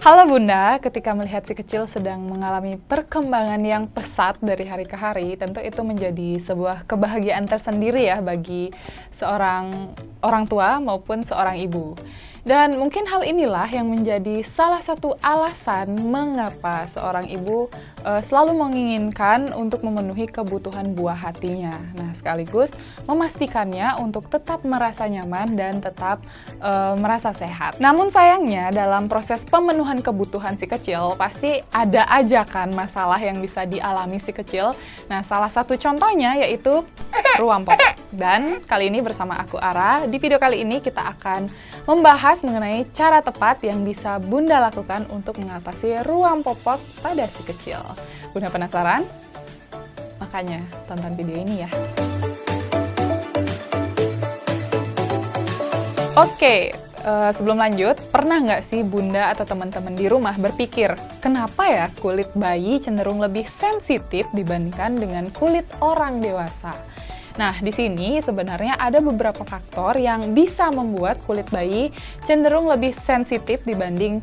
Halo Bunda, ketika melihat si kecil sedang mengalami perkembangan yang pesat dari hari ke hari, tentu itu menjadi sebuah kebahagiaan tersendiri ya bagi seorang orang tua maupun seorang ibu. Dan mungkin hal inilah yang menjadi salah satu alasan mengapa seorang ibu selalu menginginkan untuk memenuhi kebutuhan buah hatinya. Nah, sekaligus memastikannya untuk tetap merasa nyaman dan tetap merasa sehat. Namun sayangnya dalam proses pemenuhan kebutuhan si kecil pasti ada aja kan masalah yang bisa dialami si kecil. Nah, salah satu contohnya yaitu ruam popok. Dan kali ini bersama aku Ara, di video kali ini kita akan membahas mengenai cara tepat yang bisa Bunda lakukan untuk mengatasi ruam popok pada si kecil. Bunda penasaran? Makanya tonton video ini ya. Oke, sebelum lanjut, pernah nggak sih Bunda atau teman-teman di rumah berpikir, kenapa ya kulit bayi cenderung lebih sensitif dibandingkan dengan kulit orang dewasa? Nah, di sini sebenarnya ada beberapa faktor yang bisa membuat kulit bayi cenderung lebih sensitif dibanding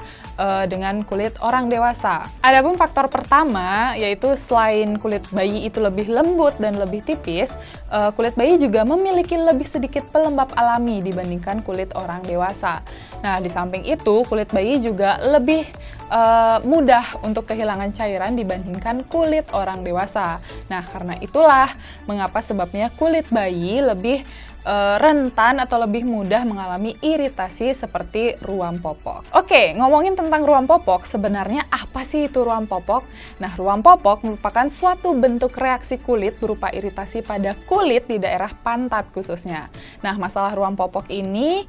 dengan kulit orang dewasa. Adapun faktor pertama, yaitu selain kulit bayi itu lebih lembut dan lebih tipis, kulit bayi juga memiliki lebih sedikit pelembab alami dibandingkan kulit orang dewasa. Nah, di samping itu, kulit bayi juga lebih mudah untuk kehilangan cairan dibandingkan kulit orang dewasa. Nah, karena itulah mengapa sebabnya kulit bayi lebih rentan atau lebih mudah mengalami iritasi seperti ruam popok. Oke, ngomongin tentang ruam popok, sebenarnya apa sih itu ruam popok? Nah, ruam popok merupakan suatu bentuk reaksi kulit berupa iritasi pada kulit di daerah pantat khususnya. Nah, masalah ruam popok ini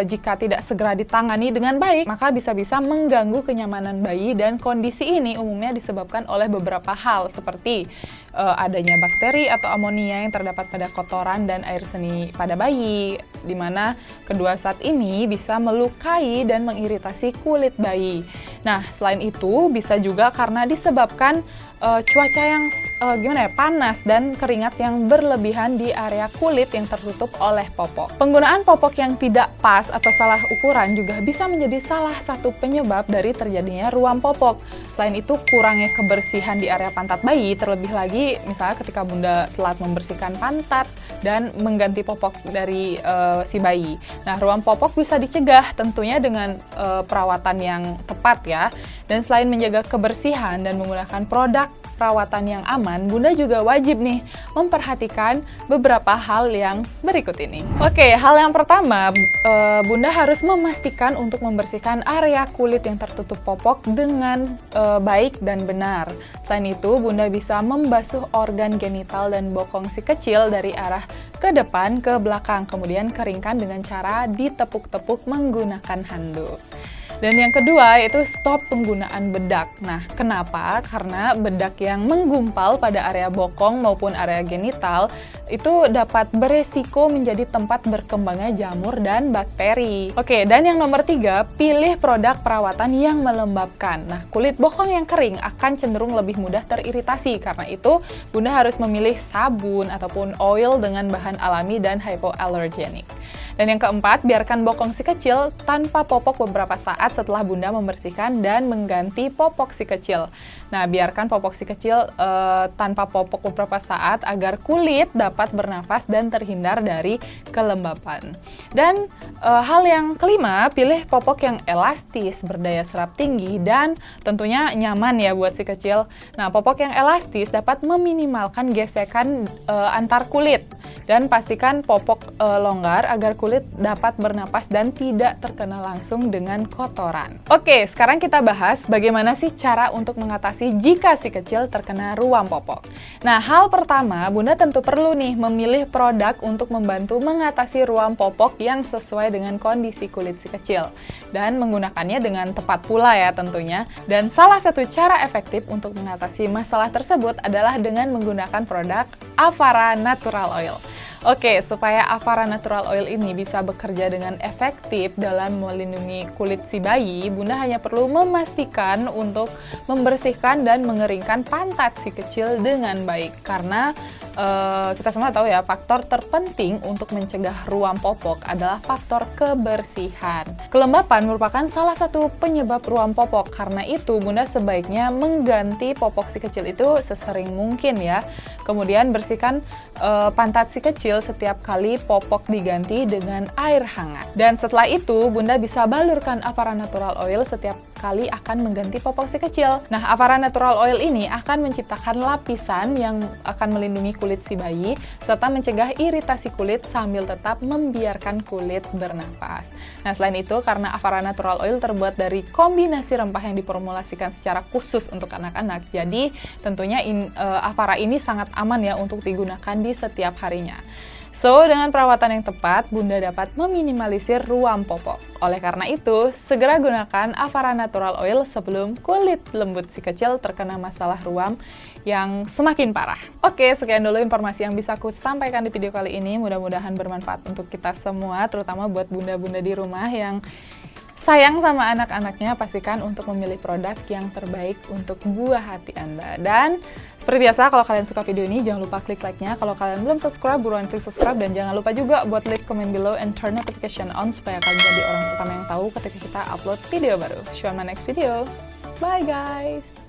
jika tidak segera ditangani dengan baik, maka bisa-bisa mengganggu kenyamanan bayi dan kondisi ini umumnya disebabkan oleh beberapa hal seperti adanya bakteri atau amonia yang terdapat pada kotoran dan air seni pada bayi, di mana kedua zat ini bisa melukai dan mengiritasi kulit bayi. Nah, selain itu bisa juga karena disebabkan cuaca yang panas dan keringat yang berlebihan di area kulit yang tertutup oleh popok. Penggunaan popok yang tidak pas atau salah ukuran juga bisa menjadi salah satu penyebab dari terjadinya ruam popok. Selain itu, kurangnya kebersihan di area pantat bayi, terlebih lagi misalnya ketika Bunda telat membersihkan pantat dan mengganti popok dari si bayi. Nah, ruam popok bisa dicegah tentunya dengan perawatan yang tepat ya. Dan selain menjaga kebersihan dan menggunakan produk perawatan yang aman, Bunda juga wajib nih memperhatikan beberapa hal yang berikut ini. Oke, hal yang pertama, Bunda harus memastikan untuk membersihkan area kulit yang tertutup popok dengan baik dan benar. Selain itu, Bunda bisa membasuh organ genital dan bokong si kecil dari arah ke depan ke belakang, kemudian keringkan dengan cara ditepuk-tepuk menggunakan handuk. Dan yang kedua yaitu stop penggunaan bedak. Nah, kenapa? Karena bedak yang menggumpal pada area bokong maupun area genital itu dapat beresiko menjadi tempat berkembangnya jamur dan bakteri. Oke, dan yang nomor 3, pilih produk perawatan yang melembabkan. Nah, kulit bokong yang kering akan cenderung lebih mudah teriritasi. Karena itu, Bunda harus memilih sabun ataupun oil dengan bahan alami dan hypoallergenic. Dan yang keempat, biarkan bokong si kecil tanpa popok beberapa saat setelah Bunda membersihkan dan mengganti popok si kecil. Nah, biarkan popok si kecil tanpa popok beberapa saat agar kulit dapat bernafas dan terhindar dari kelembapan. Dan hal yang kelima, pilih popok yang elastis, berdaya serap tinggi, dan tentunya nyaman ya buat si kecil. Nah, popok yang elastis dapat meminimalkan gesekan antar kulit. Dan pastikan popok longgar agar kulit dapat bernapas dan tidak terkena langsung dengan kotoran. Oke, sekarang kita bahas bagaimana sih cara untuk mengatasi jika si kecil terkena ruam popok. Nah, hal pertama, Bunda tentu perlu nih memilih produk untuk membantu mengatasi ruam popok yang sesuai dengan kondisi kulit si kecil. Dan menggunakannya dengan tepat pula ya tentunya. Dan salah satu cara efektif untuk mengatasi masalah tersebut adalah dengan menggunakan produk Avara Natural Oil. Oke, supaya Avara Natural Oil ini bisa bekerja dengan efektif dalam melindungi kulit si bayi, Bunda hanya perlu memastikan untuk membersihkan dan mengeringkan pantat si kecil dengan baik. Karena kita semua tahu ya, faktor terpenting untuk mencegah ruam popok adalah faktor kebersihan. Kelembapan merupakan salah satu penyebab ruam popok, karena itu Bunda sebaiknya mengganti popok si kecil itu sesering mungkin ya. Kemudian bersihkan pantat si kecil setiap kali popok diganti dengan air hangat. Dan setelah itu Bunda bisa balurkan Avara Natural Oil setiap kali akan mengganti popok si kecil. Nah, Avara Natural Oil ini akan menciptakan lapisan yang akan melindungi kulit si bayi, serta mencegah iritasi kulit sambil tetap membiarkan kulit bernafas. Nah, selain itu, karena Avara Natural Oil terbuat dari kombinasi rempah yang diformulasikan secara khusus untuk anak-anak, jadi tentunya Avara ini sangat aman ya untuk digunakan di setiap harinya. So, dengan perawatan yang tepat, Bunda dapat meminimalisir ruam popok. Oleh karena itu, segera gunakan Avara Natural Oil sebelum kulit lembut si kecil terkena masalah ruam yang semakin parah. Oke, sekian dulu informasi yang bisa aku sampaikan di video kali ini. Mudah-mudahan bermanfaat untuk kita semua, terutama buat bunda-bunda di rumah yang sayang sama anak-anaknya. Pastikan untuk memilih produk yang terbaik untuk buah hati Anda. Dan seperti biasa, kalau kalian suka video ini, jangan lupa klik like-nya. Kalau kalian belum subscribe, buruan klik subscribe. Dan jangan lupa juga buat like, comment below, and turn notification on supaya kalian jadi orang pertama yang tahu ketika kita upload video baru. See you on my next video. Bye guys!